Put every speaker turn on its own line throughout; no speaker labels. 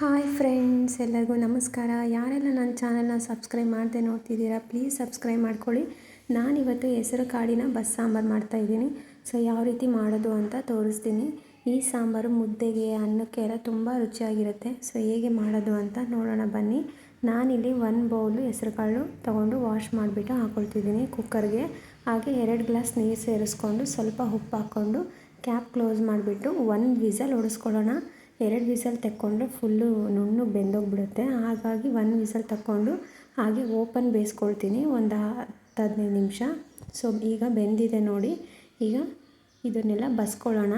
Hi friends, ಎಲ್ಲರಿಗೂ ನಮಸ್ಕಾರ. ಯಾರೆಲ್ಲ ನನ್ನ ಚಾನಲ್ನ ಸಬ್ಸ್ಕ್ರೈಬ್ ಮಾಡದೆ ನೋಡ್ತಿದ್ದೀರಾ, ಪ್ಲೀಸ್ ಸಬ್ಸ್ಕ್ರೈಬ್ ಮಾಡ್ಕೊಳ್ಳಿ. ನಾನಿವತ್ತು ಹೆಸರು ಕಾಳಿನ ಬಸ್ ಸಾಂಬಾರು ಮಾಡ್ತಾಯಿದ್ದೀನಿ. ಸೊ ಯಾವ ರೀತಿ ಮಾಡೋದು ಅಂತ ತೋರಿಸ್ತೀನಿ. ಈ ಸಾಂಬಾರು ಮುದ್ದೆಗೆ, ಅನ್ನಕ್ಕೆ ಎಲ್ಲ ತುಂಬ ರುಚಿಯಾಗಿರುತ್ತೆ. ಸೊ ಹೇಗೆ ಮಾಡೋದು ಅಂತ ನೋಡೋಣ ಬನ್ನಿ. ನಾನಿಲ್ಲಿ 1 ಬೌಲು ಹೆಸರು ಕಾಳು ತೊಗೊಂಡು ವಾಶ್ ಮಾಡಿಬಿಟ್ಟು ಹಾಕ್ಕೊಳ್ತಿದ್ದೀನಿ ಕುಕ್ಕರ್ಗೆ. ಹಾಗೆ 2 ಗ್ಲಾಸ್ ನೀರು ಸೇರಿಸ್ಕೊಂಡು ಸ್ವಲ್ಪ ಉಪ್ಪು ಹಾಕ್ಕೊಂಡು ಕ್ಯಾಪ್ ಕ್ಲೋಸ್ ಮಾಡಿಬಿಟ್ಟು 1 ವಿಸಲ್ ಹೊಡೆಸ್ಕೊಳ್ಳೋಣ. 2 ವಿಸಲ್ ತಕ್ಕೊಂಡ್ರೆ ಫುಲ್ಲು ನುಣ್ಣಗೆ ಬೆಂದೋಗ್ಬಿಡುತ್ತೆ. ಹಾಗಾಗಿ 1 ವಿಸಲ್ ತಕ್ಕೊಂಡು ಹಾಗೆ ಓಪನ್ ಬೇಯಿಸ್ಕೊಳ್ತೀನಿ ಒಂದು 10-15 ನಿಮಿಷ. ಸೊ ಈಗ ಬೆಂದಿದೆ ನೋಡಿ. ಈಗ ಇದನ್ನೆಲ್ಲ ಬಸ್ಕೊಳ್ಳೋಣ.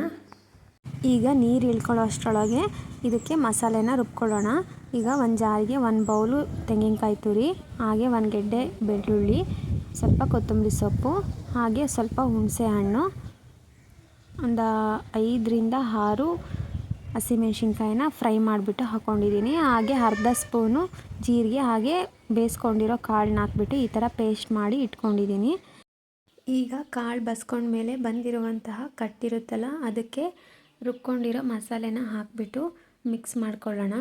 ಈಗ ನೀರು ಇಳ್ಕೊಳ್ಳೋ ಅಷ್ಟರೊಳಗೆ ಇದಕ್ಕೆ ಮಸಾಲೆನ ರುಬ್ಕೊಳ್ಳೋಣ. ಈಗ ಒಂದು ಜಾರಿಗೆ 1 ಬೌಲು ತೆಂಗಿನಕಾಯಿ ತುರಿ, ಹಾಗೆ 1 ಗೆಡ್ಡೆ ಬೆಳ್ಳುಳ್ಳಿ, ಸ್ವಲ್ಪ ಕೊತ್ತಂಬರಿ ಸೊಪ್ಪು, ಹಾಗೆ ಸ್ವಲ್ಪ ಹುಣಸೆ ಹಣ್ಣು, ಒಂದು 5-6 ಹಸಿಮೆಣ್ಸಿನ್ಕಾಯಿನ ಫ್ರೈ ಮಾಡಿಬಿಟ್ಟು ಹಾಕ್ಕೊಂಡಿದ್ದೀನಿ. ಹಾಗೆ ಅರ್ಧ ಸ್ಪೂನು ಜೀರಿಗೆ, ಹಾಗೆ ಬೇಯಿಸ್ಕೊಂಡಿರೋ ಕಾಳನ್ನ ಹಾಕ್ಬಿಟ್ಟು ಈ ಥರ ಪೇಸ್ಟ್ ಮಾಡಿ ಇಟ್ಕೊಂಡಿದ್ದೀನಿ. ಈಗ ಕಾಳು ಬಸ್ಕೊಂಡ್ಮೇಲೆ ಬಂದಿರುವಂತಹ ಕಟ್ಟಿರುತ್ತಲ್ಲ, ಅದಕ್ಕೆ ರುಬ್ಕೊಂಡಿರೋ ಮಸಾಲೆನ ಹಾಕಿಬಿಟ್ಟು ಮಿಕ್ಸ್ ಮಾಡ್ಕೊಳ್ಳೋಣ.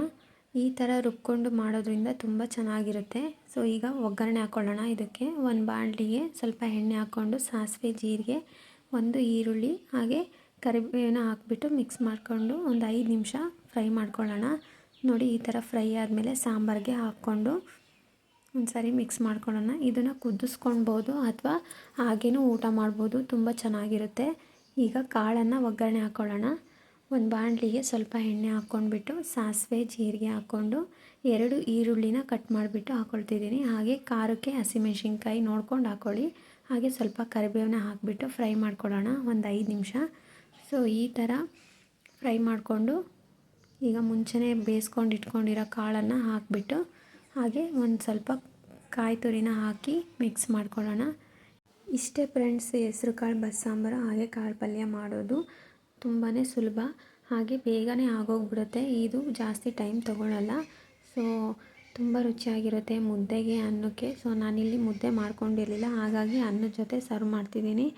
ಈ ಥರ ರುಬ್ಕೊಂಡು ಮಾಡೋದ್ರಿಂದ ತುಂಬ ಚೆನ್ನಾಗಿರುತ್ತೆ. ಸೊ ಈಗ ಒಗ್ಗರಣೆ ಹಾಕ್ಕೊಳ್ಳೋಣ. ಇದಕ್ಕೆ ಒಂದು ಬಾಣಲಿಗೆ ಸ್ವಲ್ಪ ಎಣ್ಣೆ ಹಾಕ್ಕೊಂಡು ಸಾಸಿವೆ, ಜೀರಿಗೆ, 1 ಈರುಳ್ಳಿ, ಹಾಗೆ ಕರಿಬೇವನ್ನ ಹಾಕ್ಬಿಟ್ಟು ಮಿಕ್ಸ್ ಮಾಡಿಕೊಂಡು ಒಂದು 5 ನಿಮಿಷ ಫ್ರೈ ಮಾಡ್ಕೊಳ್ಳೋಣ. ನೋಡಿ, ಈ ಥರ ಫ್ರೈ ಆದಮೇಲೆ ಸಾಂಬಾರಿಗೆ ಹಾಕ್ಕೊಂಡು ಒಂದು ಸಾರಿ ಮಿಕ್ಸ್ ಮಾಡ್ಕೊಳ್ಳೋಣ. ಇದನ್ನು ಕುದಿಸ್ಕೊಳ್ಬೋದು ಅಥವಾ ಹಾಗೇನೂ ಊಟ ಮಾಡ್ಬೋದು, ತುಂಬ ಚೆನ್ನಾಗಿರುತ್ತೆ. ಈಗ ಕಾಳನ್ನು ಒಗ್ಗರಣೆ ಹಾಕ್ಕೊಳ್ಳೋಣ. ಒಂದು ಬಾಣಲಿಗೆ ಸ್ವಲ್ಪ ಎಣ್ಣೆ ಹಾಕ್ಕೊಂಡ್ಬಿಟ್ಟು ಸಾಸಿವೆ, ಜೀರಿಗೆ ಹಾಕ್ಕೊಂಡು 2 ಈರುಳ್ಳಿನ ಕಟ್ ಮಾಡಿಬಿಟ್ಟು ಹಾಕ್ಕೊಳ್ತಿದ್ದೀನಿ. ಹಾಗೆ ಖಾರಕ್ಕೆ ಹಸಿಮೆಣ್ಸಿನ್ಕಾಯಿ ನೋಡ್ಕೊಂಡು ಹಾಕ್ಕೊಳ್ಳಿ. ಹಾಗೆ ಸ್ವಲ್ಪ ಕರಿಬೇವನ್ನ ಹಾಕಿಬಿಟ್ಟು ಫ್ರೈ ಮಾಡ್ಕೊಳ್ಳೋಣ ಒಂದು 5 ನಿಮಿಷ. ಸೊ ಈ ಥರ ಫ್ರೈ ಮಾಡಿಕೊಂಡು ಈಗ ಮುಂಚೆನೇ ಬೇಯಿಸ್ಕೊಂಡು ಇಟ್ಕೊಂಡಿರೋ ಕಾಳನ್ನು ಹಾಕಿಬಿಟ್ಟು ಹಾಗೆ ಒಂದು ಸ್ವಲ್ಪ ಕಾಯಿ ತುರಿನ ಹಾಕಿ ಮಿಕ್ಸ್ ಮಾಡ್ಕೊಳ್ಳೋಣ. ಇಷ್ಟೇ ಫ್ರೆಂಡ್ಸ್, ಹೆಸರು ಕಾಳು ಬಸ್ ಸಾಂಬಾರು ಹಾಗೆ ಕಾಳು ಪಲ್ಯ ಮಾಡೋದು ತುಂಬಾ ಸುಲಭ, ಹಾಗೆ ಬೇಗನೆ ಆಗೋಗ್ಬಿಡುತ್ತೆ. ಇದು ಜಾಸ್ತಿ ಟೈಮ್ ತೊಗೊಳ್ಳಲ್ಲ. ಸೊ ತುಂಬ ರುಚಿಯಾಗಿರುತ್ತೆ ಮುದ್ದೆಗೆ, ಅನ್ನಕ್ಕೆ. ಸೊ ನಾನಿಲ್ಲಿ ಮುದ್ದೆ ಮಾಡ್ಕೊಂಡಿರಲಿಲ್ಲ, ಹಾಗಾಗಿ ಅನ್ನದ ಜೊತೆ ಸರ್ವ್ ಮಾಡ್ತಿದ್ದೀನಿ.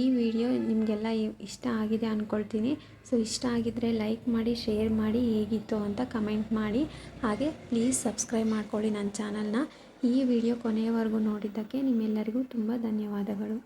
ಈ ವಿಡಿಯೋ ನಿಮಗೆಲ್ಲ ಇಷ್ಟ ಆಗಿದೆ ಅಂದ್ಕೊಳ್ತೀನಿ. ಸೊ ಇಷ್ಟ ಆಗಿದ್ದರೆ ಲೈಕ್ ಮಾಡಿ, ಶೇರ್ ಮಾಡಿ, ಹೇಗಿತ್ತು ಅಂತ ಕಮೆಂಟ್ ಮಾಡಿ. ಹಾಗೆ ಪ್ಲೀಸ್ ಸಬ್ಸ್ಕ್ರೈಬ್ ಮಾಡ್ಕೊಳ್ಳಿ ನನ್ನ ಚಾನಲ್ನ. ಈ ವಿಡಿಯೋ ಕೊನೆಯವರೆಗೂ ನೋಡಿದ್ದಕ್ಕೆ ನಿಮ್ಮೆಲ್ಲರಿಗೂ ತುಂಬ ಧನ್ಯವಾದಗಳು.